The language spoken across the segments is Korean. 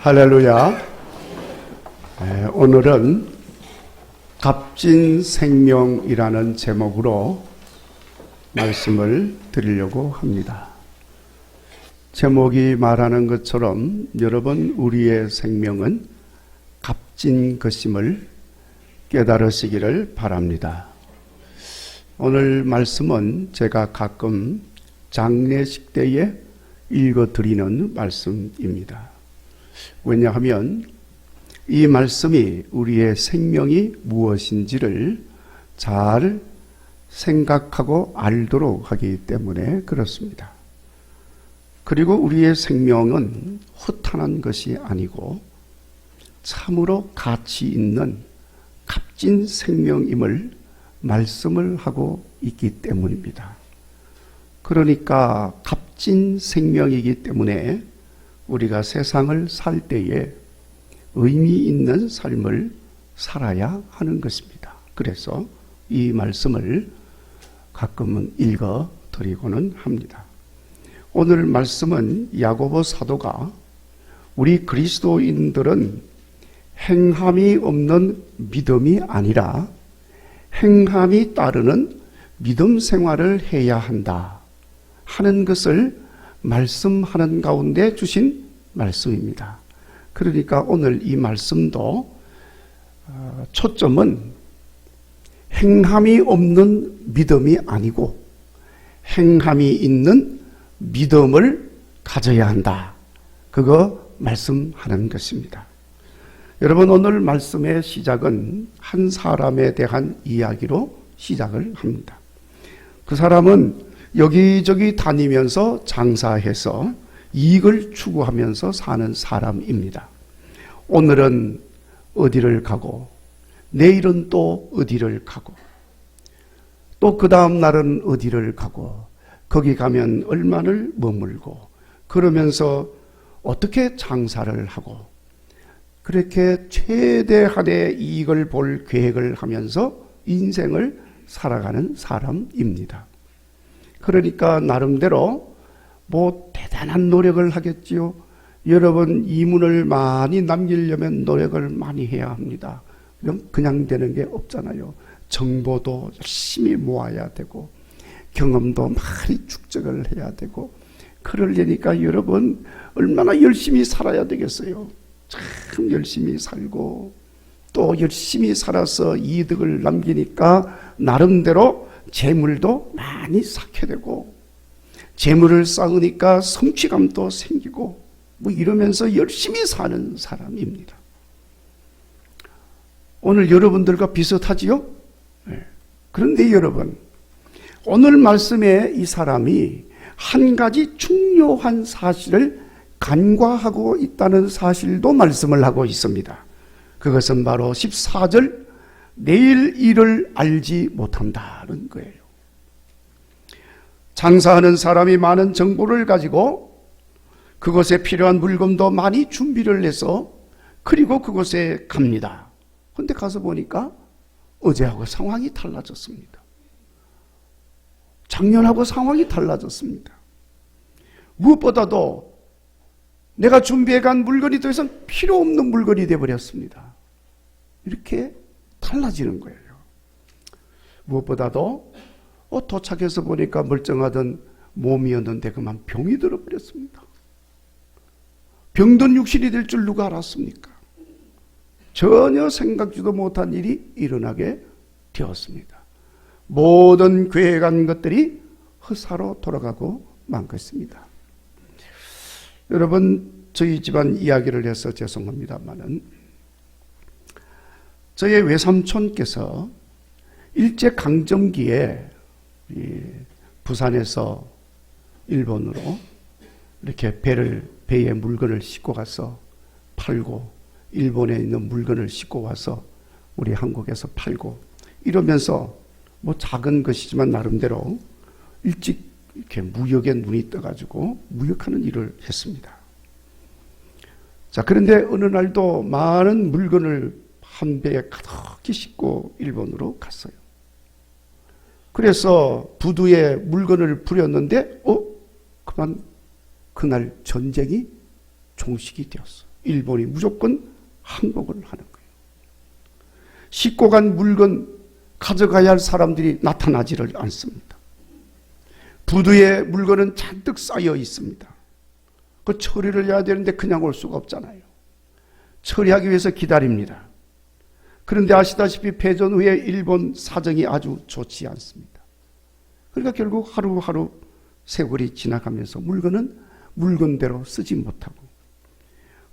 할렐루야. 오늘은 값진 생명이라는 제목으로 말씀을 드리려고 합니다. 제목이 말하는 것처럼 여러분, 우리의 생명은 값진 것임을 깨달으시기를 바랍니다. 오늘 말씀은 제가 가끔 장례식 때에 읽어드리는 말씀입니다. 왜냐하면 이 말씀이 우리의 생명이 무엇인지를 잘 생각하고 알도록 하기 때문에 그렇습니다. 그리고 우리의 생명은 허탄한 것이 아니고 참으로 가치 있는 값진 생명임을 말씀을 하고 있기 때문입니다. 그러니까 값진 생명이기 때문에 우리가 세상을 살 때에 의미 있는 삶을 살아야 하는 것입니다. 그래서 이 말씀을 가끔은 읽어 드리고는 합니다. 오늘 말씀은 야고보 사도가 우리 그리스도인들은 행함이 없는 믿음이 아니라 행함이 따르는 믿음 생활을 해야 한다 하는 것을 말씀하는 가운데 주신 말씀입니다. 그러니까 오늘 이 말씀도 초점은 행함이 없는 믿음이 아니고 행함이 있는 믿음을 가져야 한다. 그거 말씀하는 것입니다. 여러분, 오늘 말씀의 시작은 한 사람에 대한 이야기로 시작을 합니다. 그 사람은 여기저기 다니면서 장사해서 이익을 추구하면서 사는 사람입니다. 오늘은 어디를 가고 내일은 또 어디를 가고 또 그 다음 날은 어디를 가고 거기 가면 얼마를 머물고 그러면서 어떻게 장사를 하고 그렇게 최대한의 이익을 볼 계획을 하면서 인생을 살아가는 사람입니다. 그러니까 나름대로 대단한 노력을 하겠지요. 여러분, 이문을 많이 남기려면 노력을 많이 해야 합니다. 그냥 되는 게 없잖아요. 정보도 열심히 모아야 되고 경험도 많이 축적을 해야 되고 그러려니까 여러분 얼마나 열심히 살아야 되겠어요. 참 열심히 살고 또 열심히 살아서 이득을 남기니까 나름대로 재물도 많이 쌓게 되고 재물을 쌓으니까 성취감도 생기고 이러면서 열심히 사는 사람입니다. 오늘 여러분들과 비슷하지요? 네. 그런데 여러분, 오늘 말씀에 이 사람이 한 가지 중요한 사실을 간과하고 있다는 사실도 말씀을 하고 있습니다. 그것은 바로 14절 내일 일을 알지 못한다는 거예요. 장사하는 사람이 많은 정보를 가지고 그것에 필요한 물건도 많이 준비를 해서 그리고 그곳에 갑니다. 그런데 가서 보니까 어제하고 상황이 달라졌습니다. 작년하고 상황이 달라졌습니다. 무엇보다도 내가 준비해간 물건이 더 이상 필요 없는 물건이 되어버렸습니다. 이렇게 달라지는 거예요. 무엇보다도 도착해서 보니까 멀쩡하던 몸이었는데 그만 병이 들어버렸습니다. 병든 육신이 될 줄 누가 알았습니까? 전혀 생각지도 못한 일이 일어나게 되었습니다. 모든 계획한 것들이 헛사로 돌아가고 만 것입니다. 여러분, 저희 집안 이야기를 해서 죄송합니다만은 저의 외삼촌께서 일제강점기에 부산에서 일본으로 이렇게 배에 물건을 싣고 가서 팔고 일본에 있는 물건을 싣고 와서 우리 한국에서 팔고 이러면서 작은 것이지만 나름대로 일찍 이렇게 무역에 눈이 떠가지고 무역하는 일을 했습니다. 자, 그런데 어느 날도 많은 물건을 한 배에 가득히 싣고 일본으로 갔어요. 그래서 부두에 물건을 부렸는데 그만 그날 전쟁이 종식이 되었어. 일본이 무조건 항복을 하는 거예요. 싣고 간 물건 가져가야 할 사람들이 나타나지를 않습니다. 부두에 물건은 잔뜩 쌓여 있습니다. 그 처리를 해야 되는데 그냥 올 수가 없잖아요. 처리하기 위해서 기다립니다. 그런데 아시다시피 패전 후에 일본 사정이 아주 좋지 않습니다. 그러니까 결국 하루하루 세월이 지나가면서 물건은 물건대로 쓰지 못하고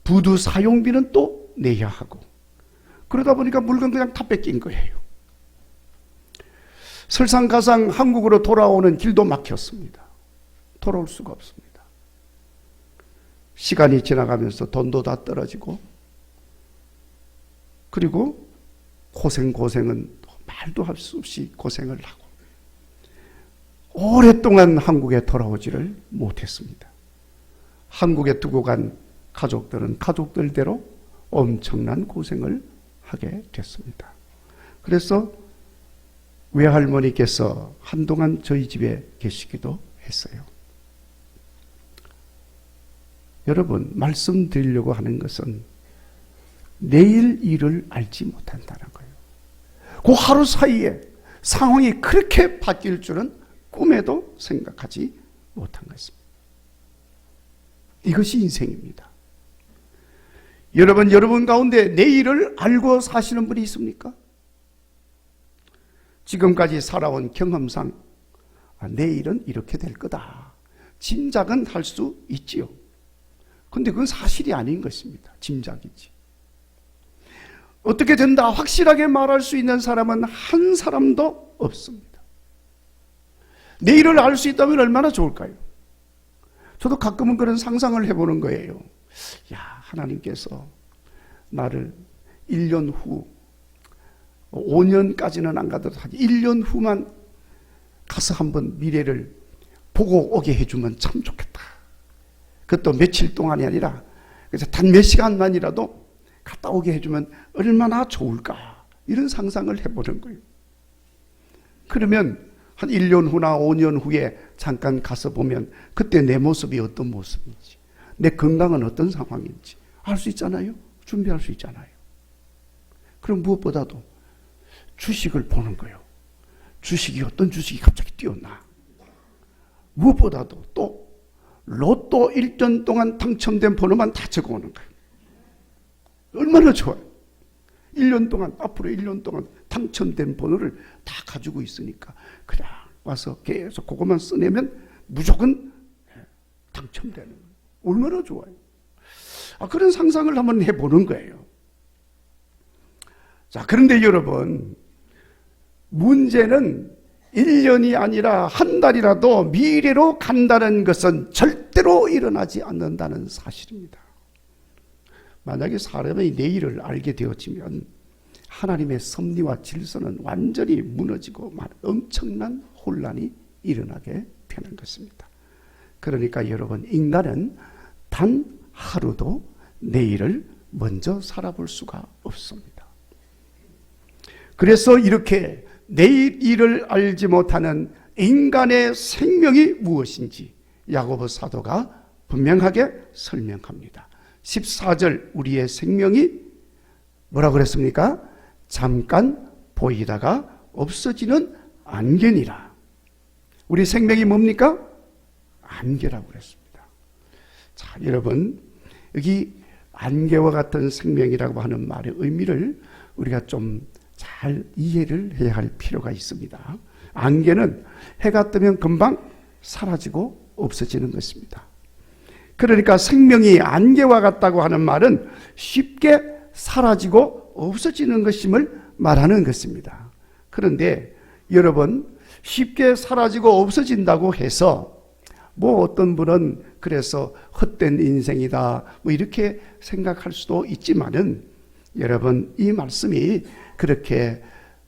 부두 사용비는 또 내야 하고 그러다 보니까 물건 그냥 다 뺏긴 거예요. 설상가상 한국으로 돌아오는 길도 막혔습니다. 돌아올 수가 없습니다. 시간이 지나가면서 돈도 다 떨어지고 그리고 고생은 말도 할 수 없이 고생을 하고 오랫동안 한국에 돌아오지를 못했습니다. 한국에 두고 간 가족들은 가족들대로 엄청난 고생을 하게 됐습니다. 그래서 외할머니께서 한동안 저희 집에 계시기도 했어요. 여러분, 말씀드리려고 하는 것은 내일 일을 알지 못한다는 거예요. 그 하루 사이에 상황이 그렇게 바뀔 줄은 꿈에도 생각하지 못한 것입니다. 이것이 인생입니다. 여러분 가운데 내일을 알고 사시는 분이 있습니까? 지금까지 살아온 경험상 내일은 이렇게 될 거다. 짐작은 할 수 있지요. 그런데 그건 사실이 아닌 것입니다. 짐작이지. 어떻게 된다 확실하게 말할 수 있는 사람은 한 사람도 없습니다. 내일을 알 수 있다면 얼마나 좋을까요? 저도 가끔은 그런 상상을 해보는 거예요. 야, 하나님께서 나를 1년 후 5년까지는 안 가더라도 1년 후만 가서 한번 미래를 보고 오게 해주면 참 좋겠다. 그것도 며칠 동안이 아니라 그래서 단 몇 시간만이라도 갔다 오게 해주면 얼마나 좋을까. 이런 상상을 해보는 거예요. 그러면 한 1년 후나 5년 후에 잠깐 가서 보면 그때 내 모습이 어떤 모습인지, 내 건강은 어떤 상황인지 알 수 있잖아요. 준비할 수 있잖아요. 그럼 무엇보다도 주식을 보는 거예요. 주식이 어떤 주식이 갑자기 뛰었나. 무엇보다도 또 로또 1년 동안 당첨된 번호만 다 적어오는 거예요. 얼마나 좋아요. 1년 동안, 앞으로 1년 동안 당첨된 번호를 다 가지고 있으니까 그냥 와서 계속 그것만 써내면 무조건 당첨되는 거예요. 얼마나 좋아요. 그런 상상을 한번 해보는 거예요. 자, 그런데 여러분, 문제는 1년이 아니라 한 달이라도 미래로 간다는 것은 절대로 일어나지 않는다는 사실입니다. 만약에 사람이 내일을 알게 되어지면 하나님의 섭리와 질서는 완전히 무너지고 엄청난 혼란이 일어나게 되는 것입니다. 그러니까 여러분, 인간은 단 하루도 내일을 먼저 살아볼 수가 없습니다. 그래서 이렇게 내일 일을 알지 못하는 인간의 생명이 무엇인지 야고보 사도가 분명하게 설명합니다. 14절, 우리의 생명이 뭐라고 그랬습니까? 잠깐 보이다가 없어지는 안개니라. 우리 생명이 뭡니까? 안개라고 그랬습니다. 자, 여러분, 여기 안개와 같은 생명이라고 하는 말의 의미를 우리가 좀 잘 이해를 해야 할 필요가 있습니다. 안개는 해가 뜨면 금방 사라지고 없어지는 것입니다. 그러니까 생명이 안개와 같다고 하는 말은 쉽게 사라지고 없어지는 것임을 말하는 것입니다. 그런데 여러분, 쉽게 사라지고 없어진다고 해서 어떤 분은 그래서 헛된 인생이다 이렇게 생각할 수도 있지만은 여러분, 이 말씀이 그렇게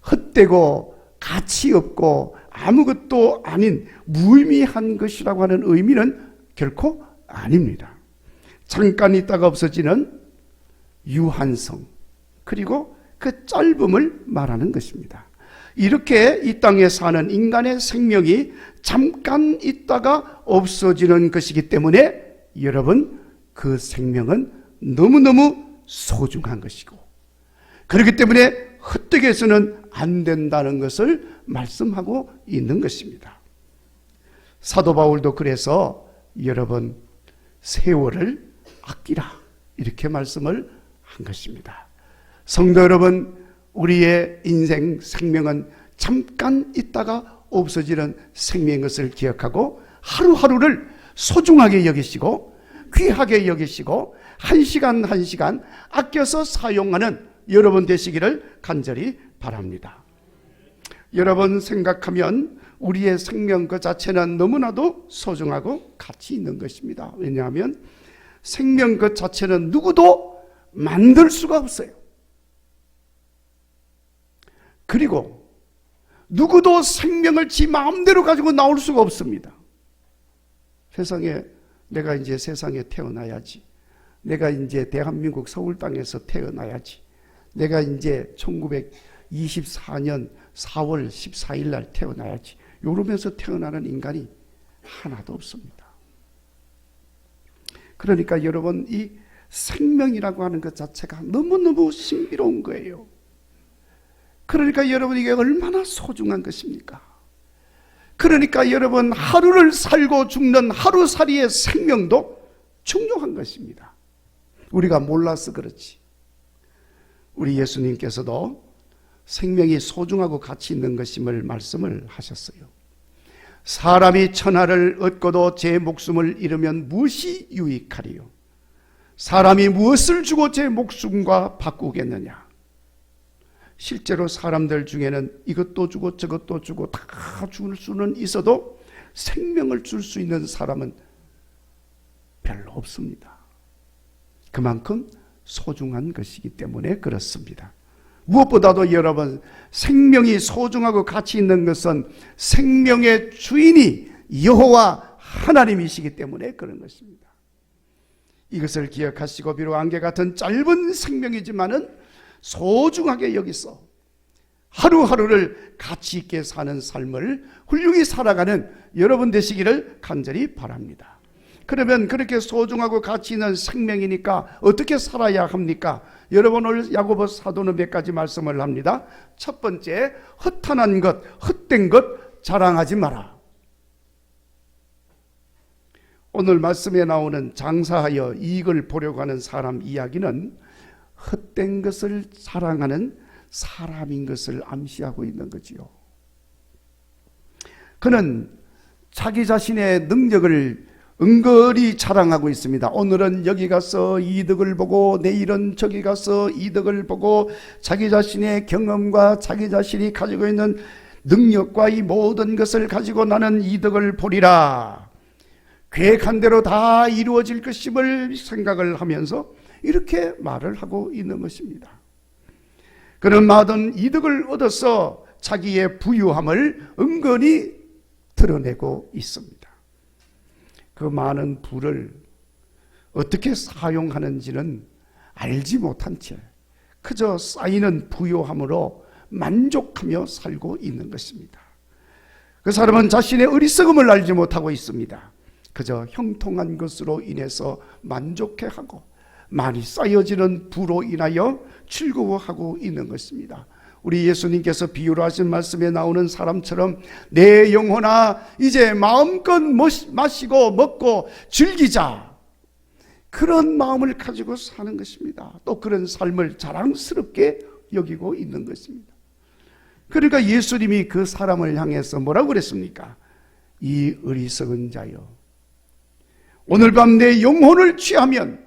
헛되고 가치 없고 아무것도 아닌 무의미한 것이라고 하는 의미는 결코 아닙니다. 잠깐 있다가 없어지는 유한성, 그리고 그 짧음을 말하는 것입니다. 이렇게 이 땅에 사는 인간의 생명이 잠깐 있다가 없어지는 것이기 때문에 여러분, 그 생명은 너무너무 소중한 것이고, 그렇기 때문에 헛되게 해서는 안 된다는 것을 말씀하고 있는 것입니다. 사도 바울도 그래서 여러분 세월을 아끼라 이렇게 말씀을 한 것입니다. 성도 여러분, 우리의 인생 생명은 잠깐 있다가 없어지는 생명인 것을 기억하고 하루하루를 소중하게 여기시고 귀하게 여기시고 한 시간 한 시간 아껴서 사용하는 여러분 되시기를 간절히 바랍니다. 여러분 생각하면 우리의 생명 그 자체는 너무나도 소중하고 가치 있는 것입니다. 왜냐하면 생명 그 자체는 누구도 만들 수가 없어요. 그리고 누구도 생명을 지 마음대로 가지고 나올 수가 없습니다. 세상에 내가 이제 세상에 태어나야지, 내가 이제 대한민국 서울 땅에서 태어나야지, 내가 이제 1924년 4월 14일 날 태어나야지, 이러면서 태어나는 인간이 하나도 없습니다. 그러니까 여러분, 이 생명이라고 하는 것 자체가 너무너무 신비로운 거예요. 그러니까 여러분, 이게 얼마나 소중한 것입니까? 그러니까 여러분, 하루를 살고 죽는 하루살이의 생명도 중요한 것입니다. 우리가 몰라서 그렇지. 우리 예수님께서도 생명이 소중하고 가치 있는 것임을 말씀을 하셨어요. 사람이 천하를 얻고도 제 목숨을 잃으면 무엇이 유익하리요? 사람이 무엇을 주고 제 목숨과 바꾸겠느냐? 실제로 사람들 중에는 이것도 주고 저것도 주고 다 줄 수는 있어도 생명을 줄 수 있는 사람은 별로 없습니다. 그만큼 소중한 것이기 때문에 그렇습니다. 무엇보다도 여러분, 생명이 소중하고 가치 있는 것은 생명의 주인이 여호와 하나님이시기 때문에 그런 것입니다. 이것을 기억하시고 비록 안개 같은 짧은 생명이지만은 소중하게 여기서 하루하루를 가치 있게 사는 삶을 훌륭히 살아가는 여러분 되시기를 간절히 바랍니다. 그러면 그렇게 소중하고 가치 있는 생명이니까 어떻게 살아야 합니까? 여러분, 오늘 야고보 사도는 몇 가지 말씀을 합니다. 첫 번째, 허탄한 것, 헛된 것 자랑하지 마라. 오늘 말씀에 나오는 장사하여 이익을 보려고 하는 사람 이야기는 헛된 것을 자랑하는 사람인 것을 암시하고 있는 거지요. 그는 자기 자신의 능력을 은근히 자랑하고 있습니다. 오늘은 여기 가서 이득을 보고 내일은 저기 가서 이득을 보고 자기 자신의 경험과 자기 자신이 가지고 있는 능력과 이 모든 것을 가지고 나는 이득을 보리라, 계획한 대로 다 이루어질 것임을 생각을 하면서 이렇게 말을 하고 있는 것입니다. 그는 많은 이득을 얻어서 자기의 부유함을 은근히 드러내고 있습니다. 그 많은 부를 어떻게 사용하는지는 알지 못한 채 그저 쌓이는 부유함으로 만족하며 살고 있는 것입니다. 그 사람은 자신의 어리석음을 알지 못하고 있습니다. 그저 형통한 것으로 인해서 만족해하고 많이 쌓여지는 부로 인하여 즐거워하고 있는 것입니다. 우리 예수님께서 비유로 하신 말씀에 나오는 사람처럼 내 영혼아 이제 마음껏 마시고 먹고 즐기자, 그런 마음을 가지고 사는 것입니다. 또 그런 삶을 자랑스럽게 여기고 있는 것입니다. 그러니까 예수님이 그 사람을 향해서 뭐라고 그랬습니까? 이 어리석은 자여, 오늘 밤 내 영혼을 취하면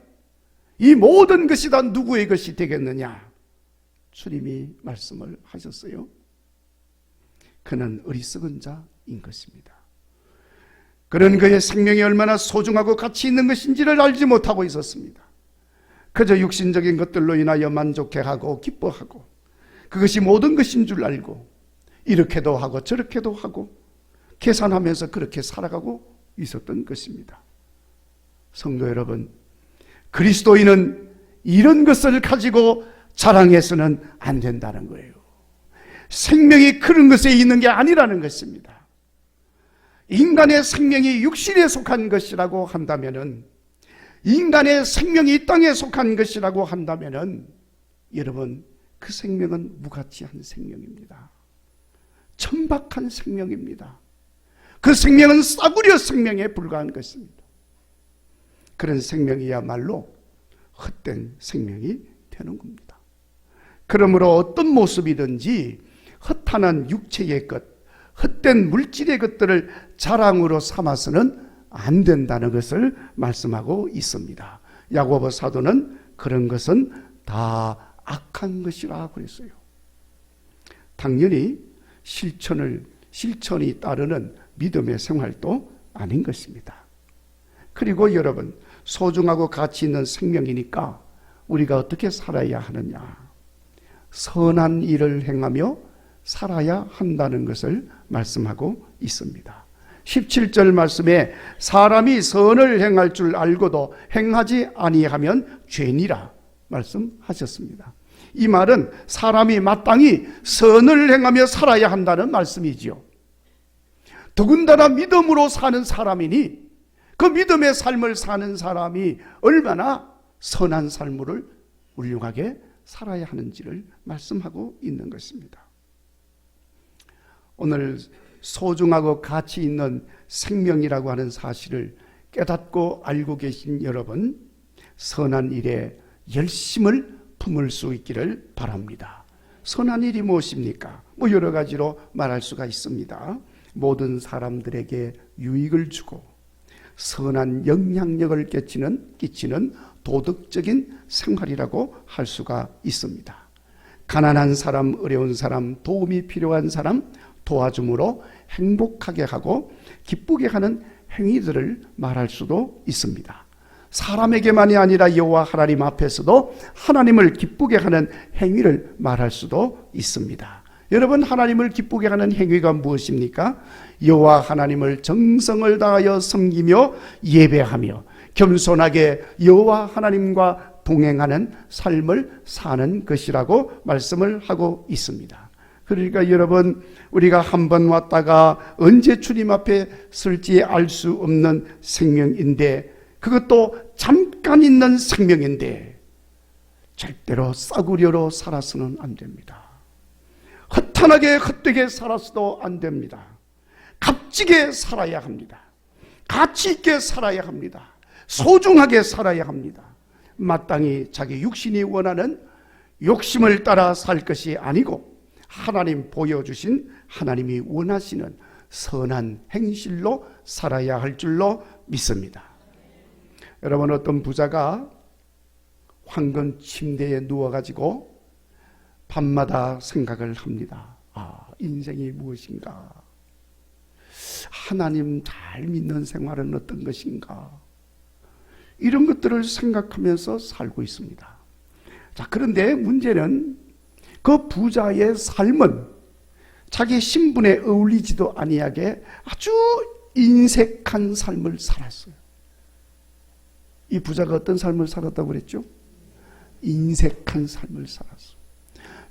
이 모든 것이 다 누구의 것이 되겠느냐? 주님이 말씀을 하셨어요. 그는 어리석은 자인 것입니다. 그는 그의 생명이 얼마나 소중하고 가치 있는 것인지를 알지 못하고 있었습니다. 그저 육신적인 것들로 인하여 만족해하고 기뻐하고 그것이 모든 것인 줄 알고 이렇게도 하고 저렇게도 하고 계산하면서 그렇게 살아가고 있었던 것입니다. 성도 여러분, 그리스도인은 이런 것을 가지고 자랑해서는 안 된다는 거예요. 생명이 그런 것에 있는 게 아니라는 것입니다. 인간의 생명이 육신에 속한 것이라고 한다면은 인간의 생명이 이 땅에 속한 것이라고 한다면은 여러분, 그 생명은 무가치한 생명입니다. 천박한 생명입니다. 그 생명은 싸구려 생명에 불과한 것입니다. 그런 생명이야말로 헛된 생명이 되는 겁니다. 그러므로 어떤 모습이든지 허탄한 육체의 것, 헛된 물질의 것들을 자랑으로 삼아서는 안 된다는 것을 말씀하고 있습니다. 야고보 사도는 그런 것은 다 악한 것이라 그랬어요. 당연히 실천이 따르는 믿음의 생활도 아닌 것입니다. 그리고 여러분, 소중하고 가치 있는 생명이니까 우리가 어떻게 살아야 하느냐? 선한 일을 행하며 살아야 한다는 것을 말씀하고 있습니다. 17절 말씀에 사람이 선을 행할 줄 알고도 행하지 아니하면 죄니라 말씀하셨습니다. 이 말은 사람이 마땅히 선을 행하며 살아야 한다는 말씀이지요. 더군다나 믿음으로 사는 사람이니 그 믿음의 삶을 사는 사람이 얼마나 선한 삶을 훌륭하게 살아야 하는지를 말씀하고 있는 것입니다. 오늘 소중하고 가치 있는 생명이라고 하는 사실을 깨닫고 알고 계신 여러분, 선한 일에 열심을 품을 수 있기를 바랍니다. 선한 일이 무엇입니까? 여러 가지로 말할 수가 있습니다. 모든 사람들에게 유익을 주고 선한 영향력을 끼치는 도덕적인 생활이라고 할 수가 있습니다. 가난한 사람, 어려운 사람, 도움이 필요한 사람 도와줌으로 행복하게 하고 기쁘게 하는 행위들을 말할 수도 있습니다. 사람에게만이 아니라 여호와 하나님 앞에서도 하나님을 기쁘게 하는 행위를 말할 수도 있습니다. 여러분, 하나님을 기쁘게 하는 행위가 무엇입니까? 여호와 하나님을 정성을 다하여 섬기며 예배하며 겸손하게 여호와 하나님과 동행하는 삶을 사는 것이라고 말씀을 하고 있습니다. 그러니까 여러분, 우리가 한 번 왔다가 언제 주님 앞에 설지 알 수 없는 생명인데, 그것도 잠깐 있는 생명인데 절대로 싸구려로 살아서는 안 됩니다. 허탄하게 헛되게 살아서도 안 됩니다. 값지게 살아야 합니다. 가치 있게 살아야 합니다. 소중하게 살아야 합니다. 마땅히 자기 육신이 원하는 욕심을 따라 살 것이 아니고 하나님 보여주신, 하나님이 원하시는 선한 행실로 살아야 할 줄로 믿습니다. 여러분, 어떤 부자가 황금 침대에 누워가지고 밤마다 생각을 합니다. 인생이 무엇인가? 하나님 잘 믿는 생활은 어떤 것인가? 이런 것들을 생각하면서 살고 있습니다. 자, 그런데 문제는 그 부자의 삶은 자기 신분에 어울리지도 아니하게 아주 인색한 삶을 살았어요. 이 부자가 어떤 삶을 살았다고 그랬죠? 인색한 삶을 살았어요.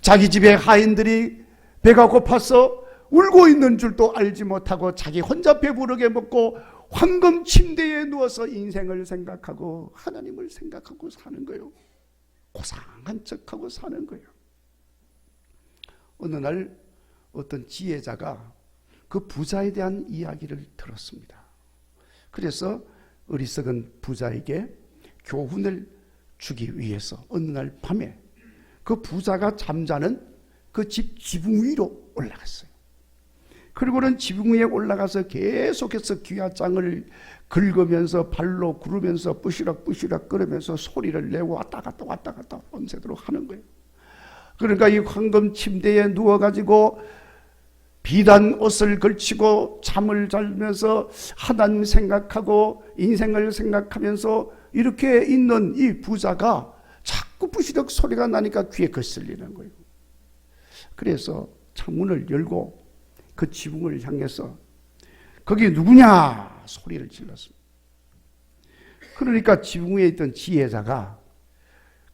자기 집에 하인들이 배가 고파서 울고 있는 줄도 알지 못하고 자기 혼자 배부르게 먹고 황금 침대에 누워서 인생을 생각하고 하나님을 생각하고 사는 거예요. 고상한 척하고 사는 거예요. 어느 날 어떤 지혜자가 그 부자에 대한 이야기를 들었습니다. 그래서 어리석은 부자에게 교훈을 주기 위해서 어느 날 밤에 그 부자가 잠자는 그 집 지붕 위로 올라갔어요. 그리고는 지붕 위에 올라가서 계속해서 귀화장을 긁으면서 발로 구르면서 뿌시락뿌시락 끓으면서 소리를 내고 왔다 갔다 밤새도록 하는 거예요. 그러니까 이 황금 침대에 누워가지고 비단 옷을 걸치고 잠을 자면서 하나님 생각하고 인생을 생각하면서 이렇게 있는 이 부자가 자꾸 부시럭 소리가 나니까 귀에 거슬리는 거예요. 그래서 창문을 열고 그 지붕을 향해서 거기 누구냐 소리를 질렀습니다. 그러니까 지붕 위에 있던 지혜자가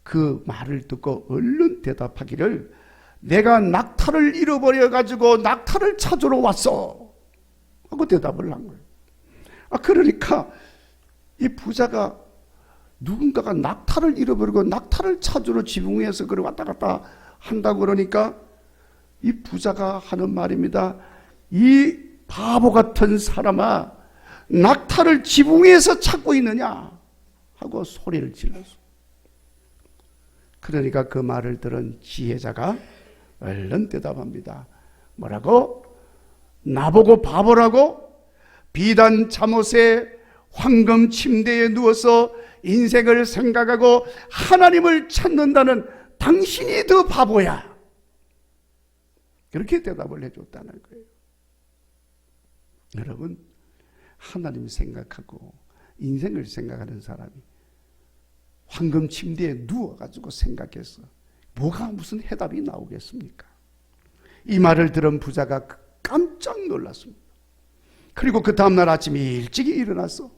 그 말을 듣고 얼른 대답하기를, 내가 낙타를 잃어버려가지고 낙타를 찾으러 왔어 하고 대답을 한 거예요. 그러니까 이 부자가 누군가가 낙타를 잃어버리고 낙타를 찾으러 지붕 위에서 그걸 왔다 갔다 한다고 그러니까 이 부자가 하는 말입니다. 이 바보 같은 사람아, 낙타를 지붕 위에서 찾고 있느냐 하고 소리를 질렀어. 그러니까 그 말을 들은 지혜자가 얼른 대답합니다. 뭐라고? 나보고 바보라고? 비단 잠옷에 황금 침대에 누워서 인생을 생각하고 하나님을 찾는다는 당신이 더 바보야. 그렇게 대답을 해줬다는 거예요. 여러분, 하나님 생각하고 인생을 생각하는 사람이 황금 침대에 누워가지고 생각했어. 뭐가 무슨 해답이 나오겠습니까? 이 말을 들은 부자가 깜짝 놀랐습니다. 그리고 그 다음날 아침에 일찍 일어났어.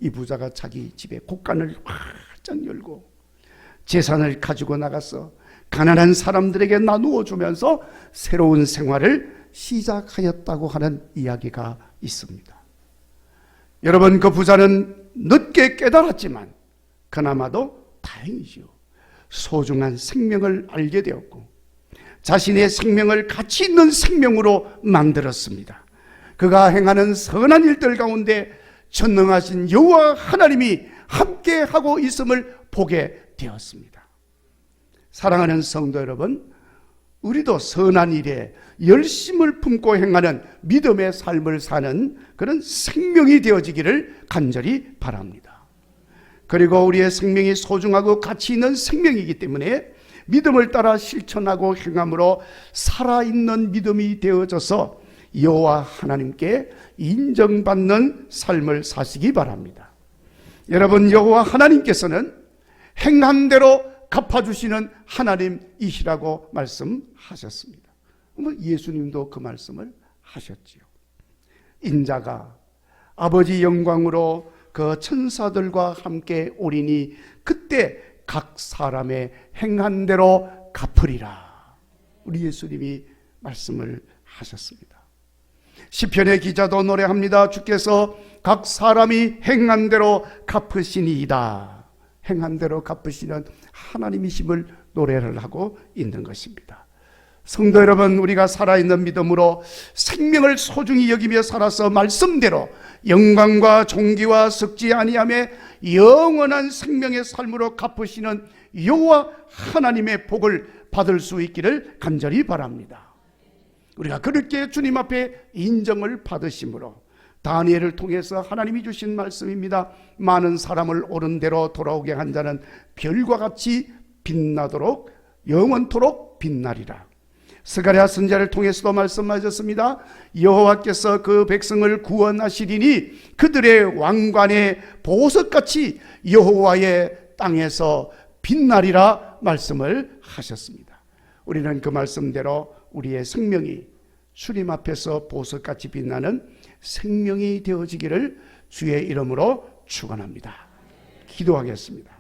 이 부자가 자기 집에 곳간을 활짝 열고 재산을 가지고 나가서 가난한 사람들에게 나누어 주면서 새로운 생활을 시작하였다고 하는 이야기가 있습니다. 여러분, 그 부자는 늦게 깨달았지만 그나마도 다행이죠. 소중한 생명을 알게 되었고 자신의 생명을 가치 있는 생명으로 만들었습니다. 그가 행하는 선한 일들 가운데 전능하신 여호와 하나님이 함께하고 있음을 보게 되었습니다. 사랑하는 성도 여러분, 우리도 선한 일에 열심을 품고 행하는 믿음의 삶을 사는 그런 생명이 되어지기를 간절히 바랍니다. 그리고 우리의 생명이 소중하고 가치 있는 생명이기 때문에 믿음을 따라 실천하고 행함으로 살아있는 믿음이 되어져서 여호와 하나님께 인정받는 삶을 사시기 바랍니다. 여러분, 여호와 하나님께서는 행한 대로 갚아주시는 하나님이시라고 말씀하셨습니다. 예수님도 그 말씀을 하셨지요. 인자가 아버지 영광으로 그 천사들과 함께 오리니 그때 각 사람의 행한 대로 갚으리라. 우리 예수님이 말씀을 하셨습니다. 시편의 기자도 노래합니다. 주께서 각 사람이 행한 대로 갚으시니이다. 행한 대로 갚으시는 하나님이심을 노래를 하고 있는 것입니다. 성도 여러분, 우리가 살아있는 믿음으로 생명을 소중히 여기며 살아서 말씀대로 영광과 존귀와 썩지 아니하며 영원한 생명의 삶으로 갚으시는 여호와 하나님의 복을 받을 수 있기를 간절히 바랍니다. 우리가 그렇게 주님 앞에 인정을 받으심으로 다니엘을 통해서 하나님이 주신 말씀입니다. 많은 사람을 옳은 대로 돌아오게 한 자는 별과 같이 빛나도록 영원토록 빛나리라. 스가랴 선지자를 통해서도 말씀하셨습니다. 여호와께서 그 백성을 구원하시리니 그들의 왕관의 보석같이 여호와의 땅에서 빛나리라 말씀을 하셨습니다. 우리는 그 말씀대로 우리의 생명이 주님 앞에서 보석같이 빛나는 생명이 되어지기를 주의 이름으로 축원합니다. 기도하겠습니다.